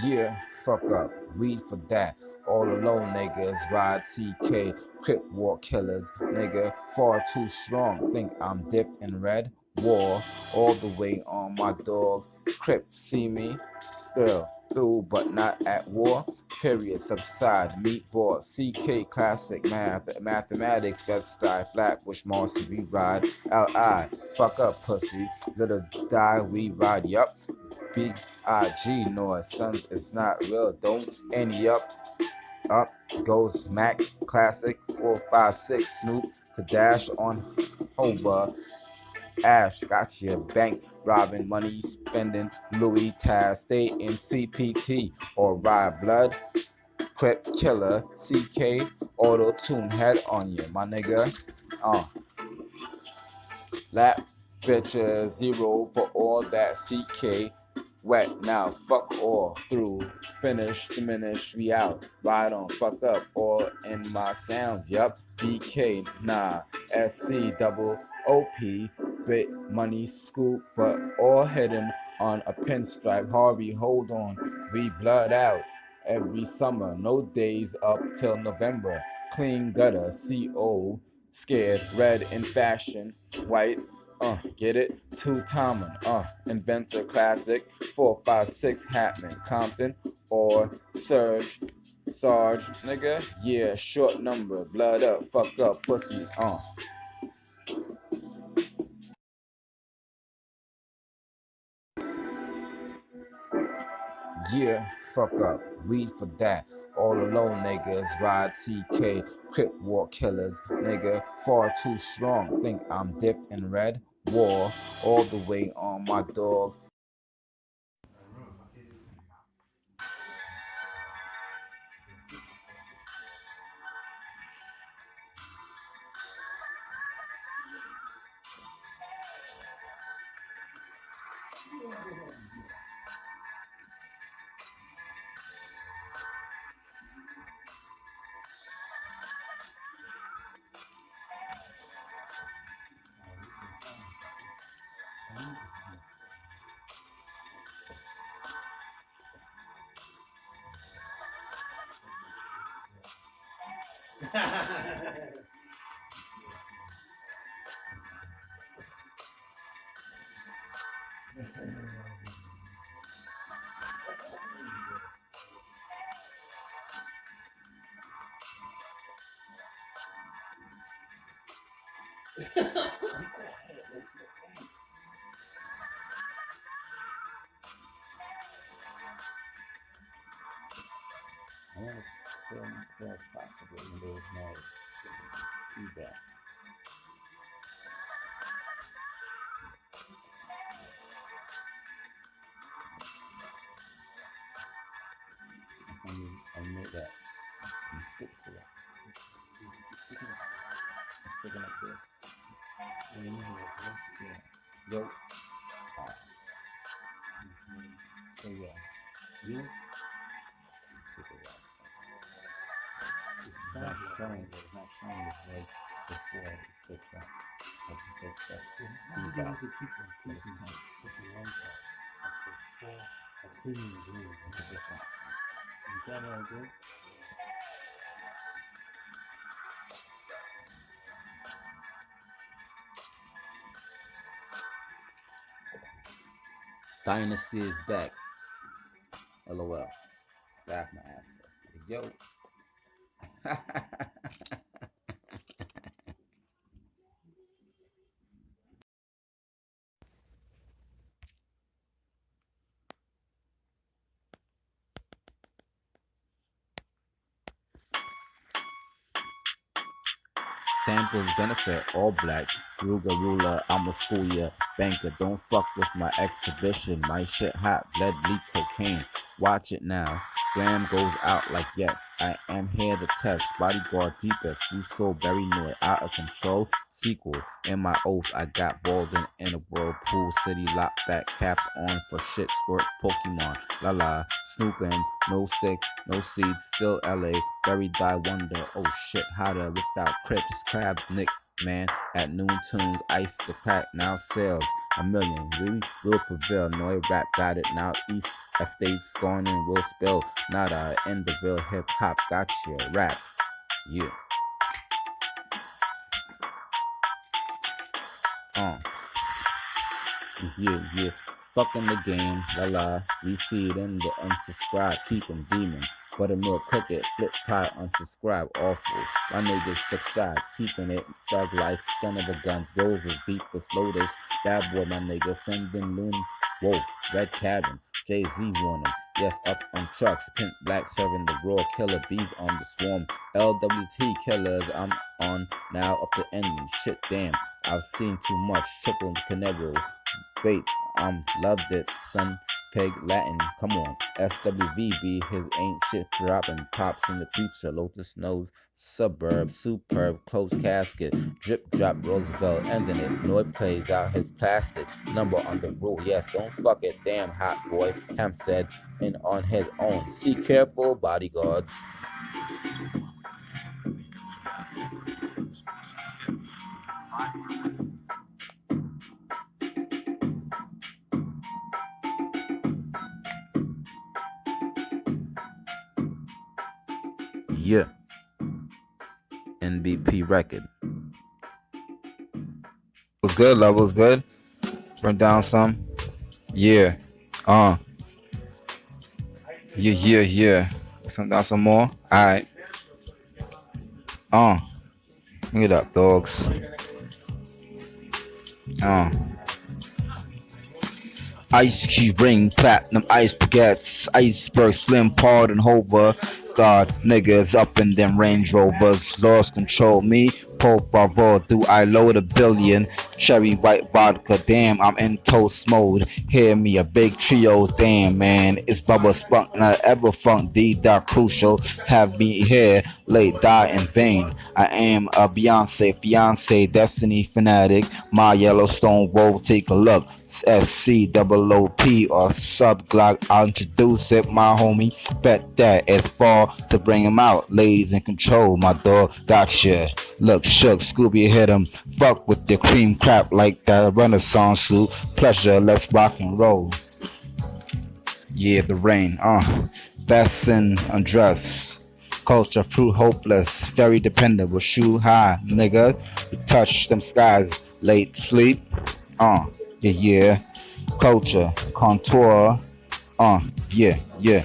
Yeah, fuck up. Weed for that. All alone niggas ride CK, Crip war killers, nigga, far too strong. Think I'm dipped in red? War, all the way on my dog. Crip, see me? Still through, but not at war. Period, subside, meatball, CK, classic mathematics, best style, flatbush, monster, we ride. LI, fuck up, pussy. Little die, we ride, yup. Big noise, sons, it's not real. Don't any up goes Mac Classic 456 Snoop to dash on Hova. Ash got your bank robbing, money spending. Louis Taz stay in CPT or ride blood. Crip killer CK auto tune head on you, my nigga. Uh, Lap bitches zero for all that CK wet now fuck all through finish diminish we out ride on fuck up all in my sounds yup BK nah SC double OP bit money scoop but all hidden on a pinstripe Harvey hold on we blood out every summer no days up till November clean gutter CO scared red in fashion white get it? Two Tomlin, inventor classic, 456 Hatman, Compton, or Sarge, nigga, yeah, short number, blood up, fuck up, pussy, Yeah, fuck up, weed for that. All alone niggas ride CK, Crip war killers, nigga, far too strong. Think I'm dipped in red? War, all the way on my dog. I want to film as clear as possible when there's no feedback. I made that and stick to it. It's sticking up there. Yeah. Yo. So yeah. You stick it right. It's not showing. It's not showing this way before it sticks up. It sticks up. Feedback. But it's not. It's different. Is that all good? Dynasty is back. LOL. Laugh my ass off. Yo. Samples benefit all black. Ruga ruler, I'ma school ya. Banker, don't fuck with my exhibition. My shit hot, blood leak cocaine. Watch it now. Slam goes out like yes. I am here to test. Bodyguard deepest. You so very new, out of control. Sequel. In my oath, I got balls in a whirlpool city. Lock that cap on for shit. Squirt Pokemon. La la. Snooping. No sticks, no seeds. Still LA. Very die wonder. Oh shit, hotter without crips. Crabs, Nick, man. At noon tunes. Ice the pack. Now sales. a million. We will prevail. No rap got it now. East estates going and will spill. Not in the real hip hop. Gotcha. Rap. Yeah. Uh. Yeah. Fucking the game, la la. We see it in the unsubscribe, keep them demons. Buttermilk cricket, flip tie, unsubscribe, awful. My niggas subscribe, keeping it. Thug life, son of a gun, roses, beat the floaters. Bad boy, my nigga, Fendin Loon, Wolf, Red Cabin, Jay-Z warning. Yes, up on trucks, pimp black serving the raw killer bees on the swarm. LWT killers, I'm on now up to ending. Shit, damn, I've seen too much. Triple Canero. Wait, loved it, son. Peg Latin, come on. SWVB, his ain't shit dropping. Pops in the future, Lotus Nose, Suburb, Superb, Closed Casket, Drip Drop, Roosevelt, ending it. Noid plays out his plastic. Number on the rule, yes, don't fuck it, damn hot boy. Hampstead, and on his own. See careful, bodyguards. Yeah. NBP record. Was good, love was good. Run down some. Yeah. Yeah. Some down some more. Alright. Bring it up, dogs. Ice cube ring, platinum ice baguettes, iceberg slim pardon hover. God, niggas up in them Range Rovers, lost control me. Por favor, do I load a billion? Cherry white vodka, damn, I'm in toast mode. Hear me, a big trio, damn man. It's Bubba Spunk, not ever funk D. Crucial. Have me here, late die in vain. I am a Beyonce, fiance, destiny fanatic. My Yellowstone woe, take a look. SCOOP or sub Glock. I'll introduce it, my homie. Bet that it's far to bring him out. Ladies in control, my dog gotcha. Look, shook, Scooby hit him. Fuck with the cream crap like that Renaissance suit. Pleasure, let's rock and roll. Yeah, the rain, best in undress. Culture, fruit, hopeless, very dependable. Shoe high, nigga. You touch them skies, late sleep. Yeah. Culture, contour. Yeah.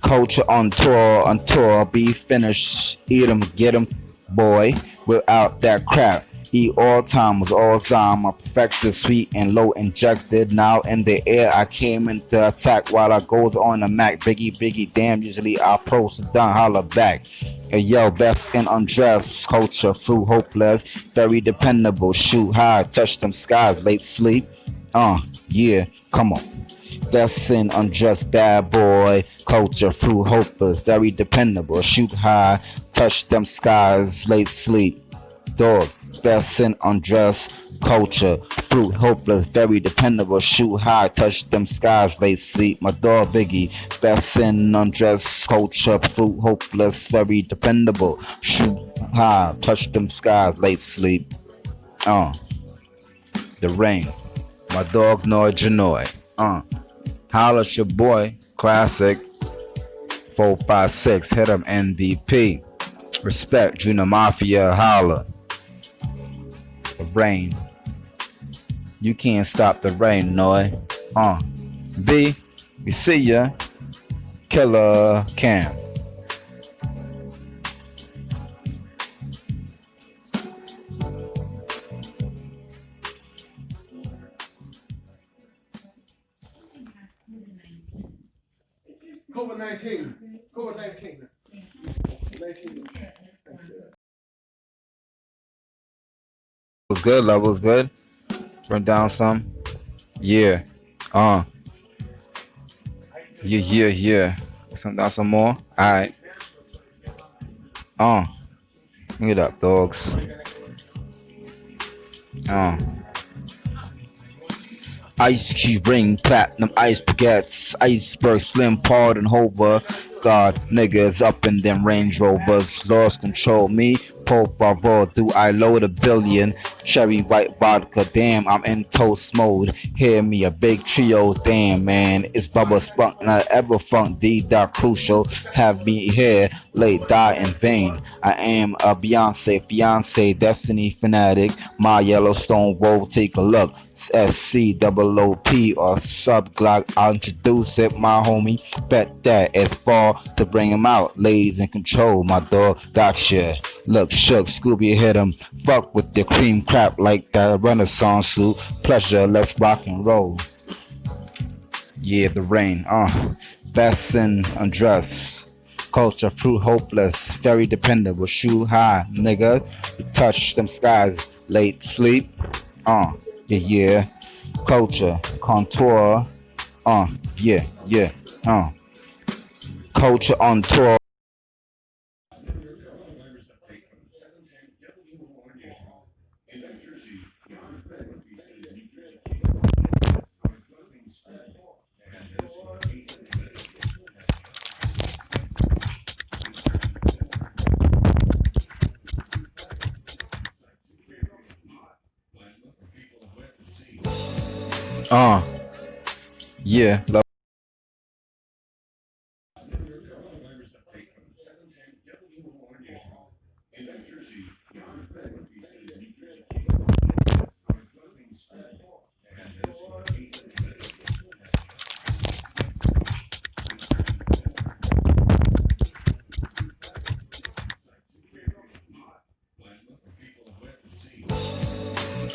Culture on tour, be finished. Eat 'em, get 'em, boy. Without that crap. Eat all time was all time. I perfected sweet and low injected. Now in the air, I came into attack while I goes on the Mac. Biggie, damn. Usually I post down, holla back. Hey yo, best in undress. Culture, fruit, hopeless. Very dependable. Shoot high, touch them skies, late sleep. Yeah, come on. Best in undress, bad boy. Culture, fruit, hopeless. Very dependable. Shoot high, touch them skies, late sleep. Dog, best in undress, culture, fruit, hopeless, very dependable, shoot high, touch them skies, late sleep. My dog Biggie, best in undress, culture, fruit, hopeless, very dependable, shoot high, touch them skies, late sleep. The rain, my dog Noy Janoy. Holla at your boy, classic. 456, hit him MVP. Respect, Junior Mafia, holla. The rain. You can't stop the rain, Noy. B, we see ya. Killer Cam. COVID-19. COVID-19. Was good, love was good. Run down some. Yeah. Yeah. Some down some more. Alright. Bring it up, dogs. Ice cube ring, platinum ice baguettes, iceberg slim pardon hover. God, niggas up in them Range Rovers, lost control me. Por favor, do I load a billion? Cherry white vodka, damn, I'm in toast mode. Hear me, a big trio, damn man. It's Bubba Spunk, not ever funk, D dot crucial. Have me here, late die in vain. I am a Beyonce, fiance, destiny fanatic. My Yellowstone Wolf, take a look. SCOOP or sub Glock. I'll introduce it, my homie. Bet that it's far to bring him out. Ladies in control, my dog. Gotcha. Look, shook, Scooby hit him. Fuck with the cream crap like that Renaissance suit. Pleasure, let's rock and roll. Yeah, the rain. Best in undress. Culture, fruit hopeless. Very dependable. Shoe high, nigga. You touch them skies. Late sleep. Uh, yeah, yeah. Culture, contour. Yeah, yeah. Uh, culture on tour. Uh, yeah.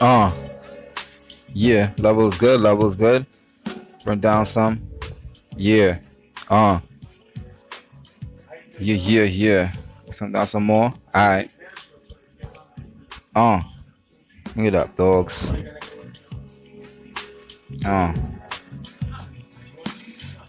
Uh, yeah. Level's good. Level's good. Run down some. Yeah. Uh, yeah, yeah, yeah. Some down some more. Alright. Bring it up, dogs. Uh.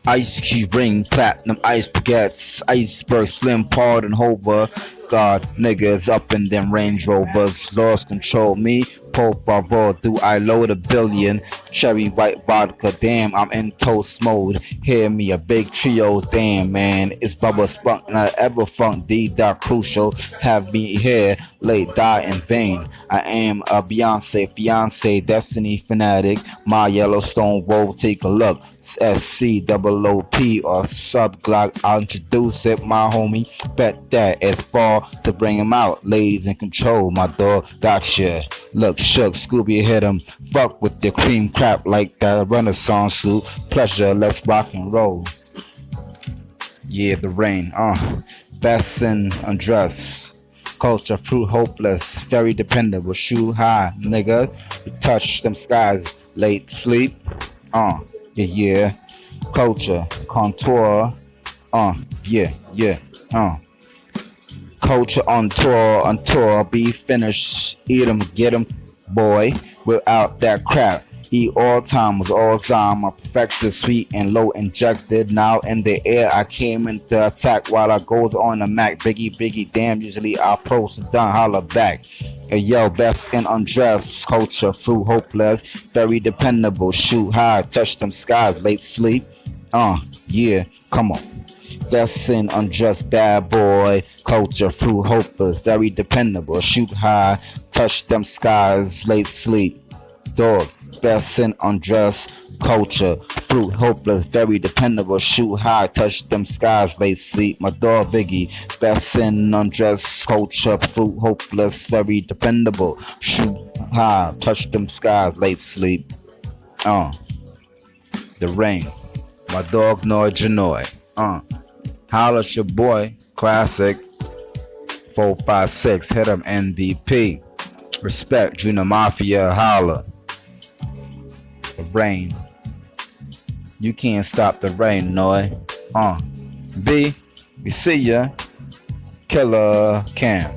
Ice cube ring, platinum ice baguettes, iceberg slim pardon hover. God, niggas up in them Range Rovers, lost control me. Por favor, do I load a billion? Cherry white vodka, damn, I'm in toast mode. Hear me, a big trio, damn man. It's Bubba Spunk, not ever funk, D dot crucial. Have me here, late die in vain. I am a Beyonce, fiance, destiny fanatic. My Yellowstone Wolf, take a look. SCOOP or sub Glock. I'll introduce it, my homie. Bet that it's far to bring him out. Ladies in control, my dog. Gotcha. Look, shook, Scooby hit him. Fuck with the cream crap like that Renaissance suit. Pleasure, let's rock and roll. Yeah, the rain. Best in undress. Culture, fruit hopeless. Very dependable. Shoe high, nigga. You touch them skies. Late sleep. Yeah, yeah. Culture, contour. Yeah, yeah. Uh, culture on tour. Be finished. Eat 'em, get 'em, boy. Without that crap. Eat all time was all time. I perfected sweet and low injected. Now in the air, I came into attack while I goes on the Mac. Biggie, biggie, damn. Usually I post and done holla back. Hey, yo, best in undress. Culture, fruit hopeless. Very dependable. Shoot high, touch them skies. Late sleep. Yeah, come on. That's in unjust bad boy. Culture, fruit hopeless. Very dependable. Shoot high, touch them skies. Late sleep. Dog, best in undress, culture, fruit, hopeless, very dependable, shoot high, touch them skies, late sleep. My dog Biggie, best in undress, culture, fruit, hopeless, very dependable, shoot high, touch them skies, late sleep. Uh, the rain. My dog Noy Janoy. Holla your boy, classic 456, hit him NDP. Respect, Junior Mafia, holla. The rain. You can't stop the rain, Noy. B, we see ya. Killer Cam.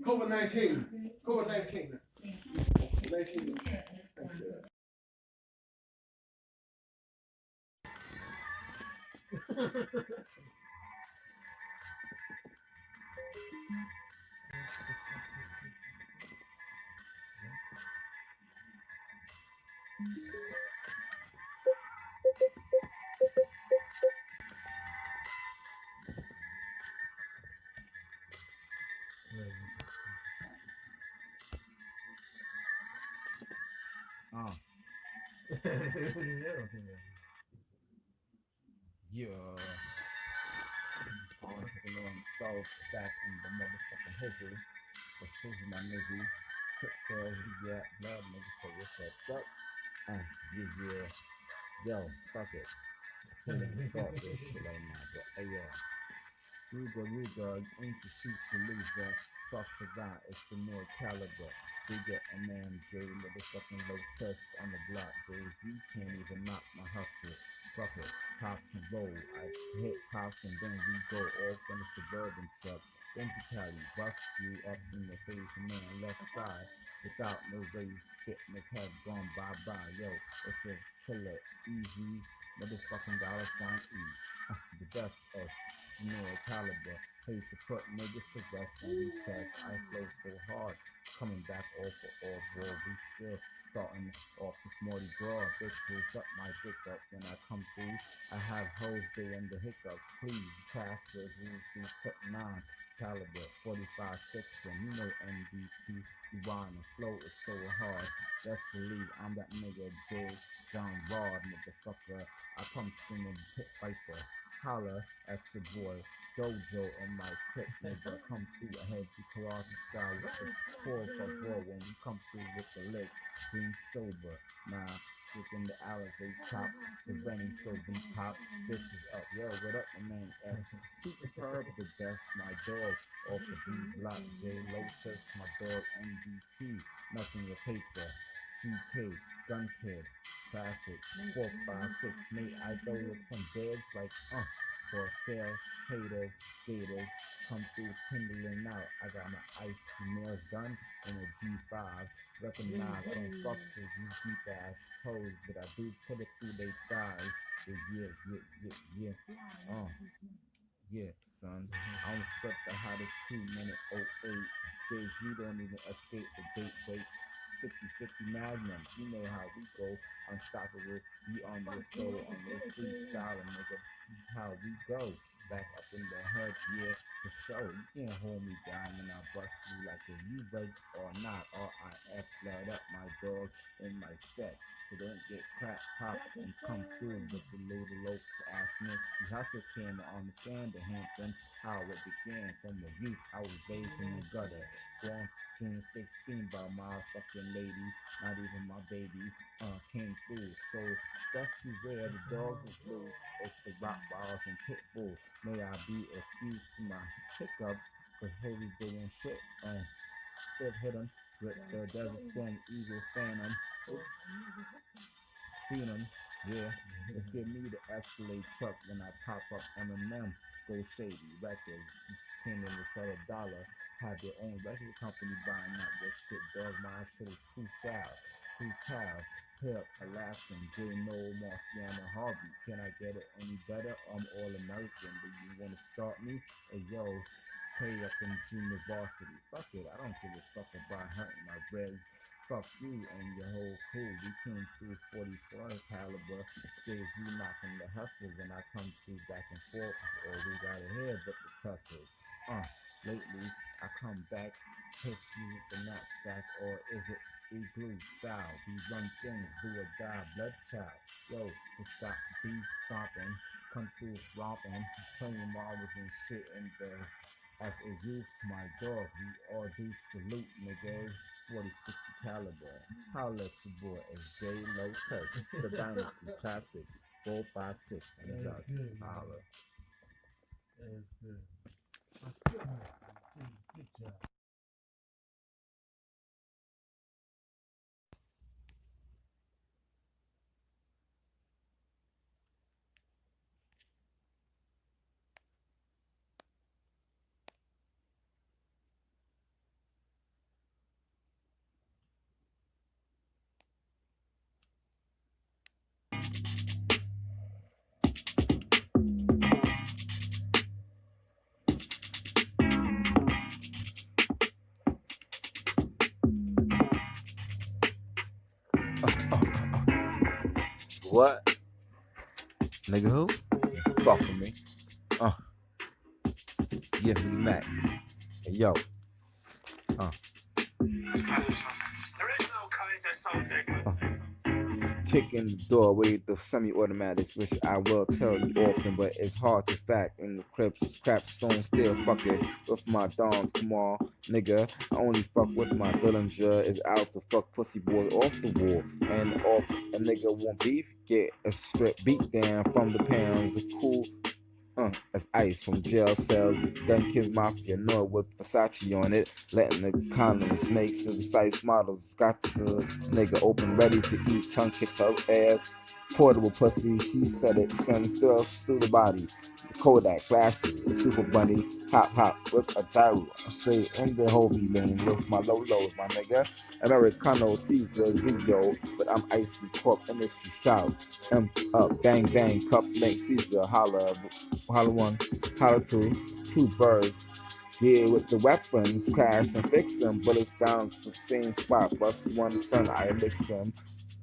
COVID-19. COVID-19. 19. Yeah. I'm taking on south back in the motherfucking history. This is my nigga. Quick sales, we got blood nigga. So what's up? Yeah. Yo, fuck it. Start this shit right now, but hey, yo. Ruga, ain't the shoot the loser. Fuck for that, it's the more caliber. Bigger and man, J, motherfucking low test on the block, days. You can't even knock my hustle. Fuck it, cops and roll. I hit cops and then we go off in the suburban truck. Empty Cali, bust you up in the face, man, left side. Without no race, spitting his head, gone bye-bye. Yo, it's a killer, easy, motherfucking dollar sign E. The best of more caliber. Hate to put niggas to rest and we test. I flow so hard. Coming back off of all ball. We still starting off this Morty broad. Bitch pulls up my dick up when I come through. I have hoes day and the hiccup. Please pass the rules put 9 caliber 45 6 and you know MVP. You want the flow is so hard. Best believe I'm that nigga J. John Rod motherfucker. I come singing Pit Viper. Holla at your boy Dojo and my clip nigga come through ahead to karate style with the 4 for 4 when we come through with the lick. Green sober, nah, in the alleyway top, the running so beat pop, bitches up. Yo, what up, my man? Superb, the best, my dog, off the B block, J Lotus, my dog MVP, nothing to paper, GK, Gun Kid, classic, 456, mate, I go with some beds like, for sale, haters, gators, come through kindling out. I got my ice nails done in a G5. Recognize I don't fuck with these deep ass hoes, but I do put it through they thighs. Yeah. Yeah, son. I don't expect the hottest 2-minute 08. Days you don't even escape the date wait. 50-50 Magnum, you know how we go. Unstoppable, we on your soul, on your freestyle, nigga. How we go. Back up in the head, yeah, for sure. You can't hold me down when I bust you like if you break or not. RIF, blood up my dog in my set. So don't get crap popped and come through with the little low ass nigga. You hustle came to understand the Hampton, how it began from the youth. I was raised in the gutter. Born June 16 by my fucking lady, not even my baby, came through. So that's where the dogs is loose. It's the rock balls and pit bulls. May I be excused to my hiccup, cause holy doing shit. Still hit 'em with the Desert Storm Eagle Phantom. Seen 'em, yeah. It's give me the Escalade truck when I pop up Eminem. Go Shady Records. Came in to sell $1. Have their own record company buying out this shit. Dog, my shit is too foul. Too foul. Hip, Alaskan, J. Noel, Marciano, Harvey. Can I get it any better? I'm all American. Do you want to start me? Hey, yo, play up in junior varsity. Fuck it, I don't give a fuck about hurting my ribs. Fuck you and your whole crew. We came through 44 caliber. Days we knocking the hustles and I come through back and forth. Or we got a head but the tussles. Lately I come back, hit you with the knapsack, or is it igloo style? We run things, do or die, blood child. Yo, to stop beef stomping, come through romping, playing marbles and shit in the as a youth, my dog, we all do salute, niggas. 40-60 caliber. Holla at your boy, it's J Low Touch. The Dynasty Classic. 456. And it's out. Holla. That's good. My goodness, good job. What? Nigga who? Fuck with me. Uh, give me Mac. Hey, yo. Uh, Kicking the door with the semi-automatics, which I will tell you often, but it's hard to fact. In the Crips, crap stone still fucking with my dons. Come on, nigga. I only fuck with my Dillinger. Is out to fuck pussy boy off the wall. And off a nigga want beef, get a strip beat down from the pounds. The cool that's ice from jail cells. Gun kids mafia, know with Versace on it. Letting the condoms make precise models. Got the nigga open, ready to eat. Tongue kiss her ass. Portable pussy, she said it. Son still through the body. Kodak flashes, the super bunny, hop hop with a gyro. I stay in the Hobie lane with my low lows, my nigga. Americano Caesar's video, but I'm icy corp industry shout. Up, bang bang, cup link Caesar, holla, holla one, holla two birds. Yeah, with the weapons, crash and fix them. Bullets bounce the same spot. Bust one son, I mix them.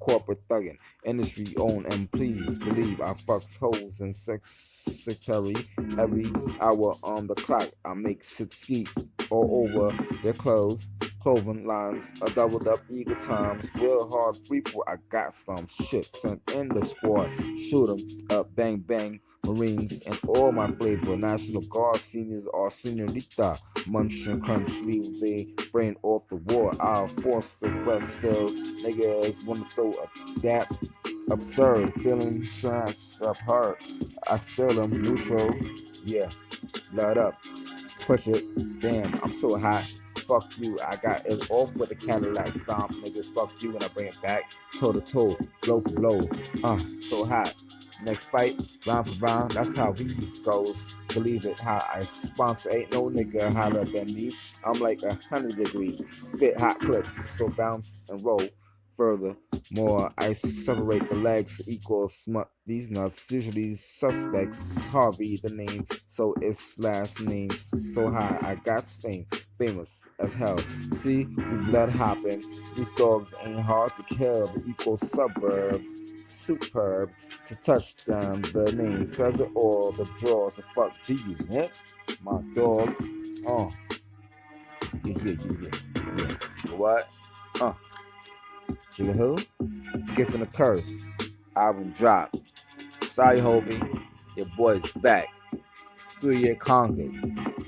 Corporate thuggin', industry own, and please believe I fucks hoes and sex secretary every hour on the clock. I make six skeet all over their clothes, clothing lines, a doubled up eagle times, real hard people. I got some shit sent in the squad. Shoot 'em up, bang bang. Marines and all my flavor. National Guard seniors are senorita. Munch and crunch, leave the brain off the war. I'll force the rest still. Niggas wanna throw a dap. Absurd, feeling trash up hurt. I steal them neutrals. Yeah, blood up. Push it. Damn, I'm so hot. Fuck you. I got it off with a Cadillac stomp. Niggas, fuck you when I bring it back. Toe to toe, blow for blow. So hot. Next fight, round for round. That's how these goes. Believe it, how I sponsor ain't no nigga hotter than me. I'm like 100 degrees. Spit hot clips, so bounce and roll further. More, I separate the legs equal smut. These nuts, usually suspects. Harvey, the name, so it's last name. So high, I got fame, famous as hell. See, we blood hopping. These dogs ain't hard to kill. The equal suburbs, superb to touch them. The name says it all. The draws, the fuck G unit. My dog. Oh, yeah. What? Jigga who? Gift and a Curse. Album drop. Sorry, Hobie. Your boy's back. 3-year conquered.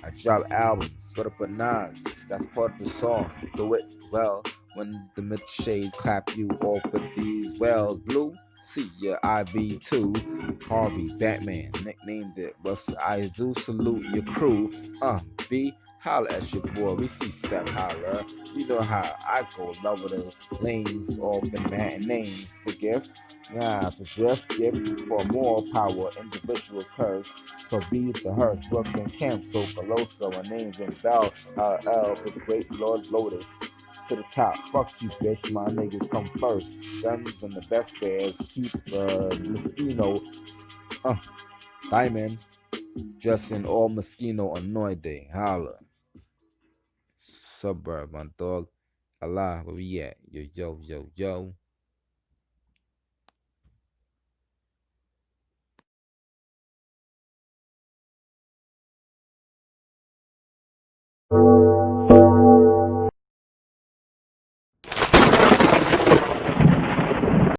I drop albums for the bananas. That's part of the song. Do it well when the mid shade clap you off with these wells. Blue, see ya, IV2. Harvey, Batman, nicknamed it. What's I do salute your crew. B, holla at your boy. We see Step holla. You know how I go. Love with the lanes off in Manhattan names. The gift. Nah, the drift, gift for more power, individual curse. So be the hearse, Brooklyn cancel, Colosso, a names in Bell, L, the great Lord Lotus. To the top, fuck you, bitch. My niggas come first. Guns and the best bears. Keep Moschino, uh, Diamond, dressing all Moschino annoyed day. Holla. Suburb, my dog. Allah, where we at? Yo.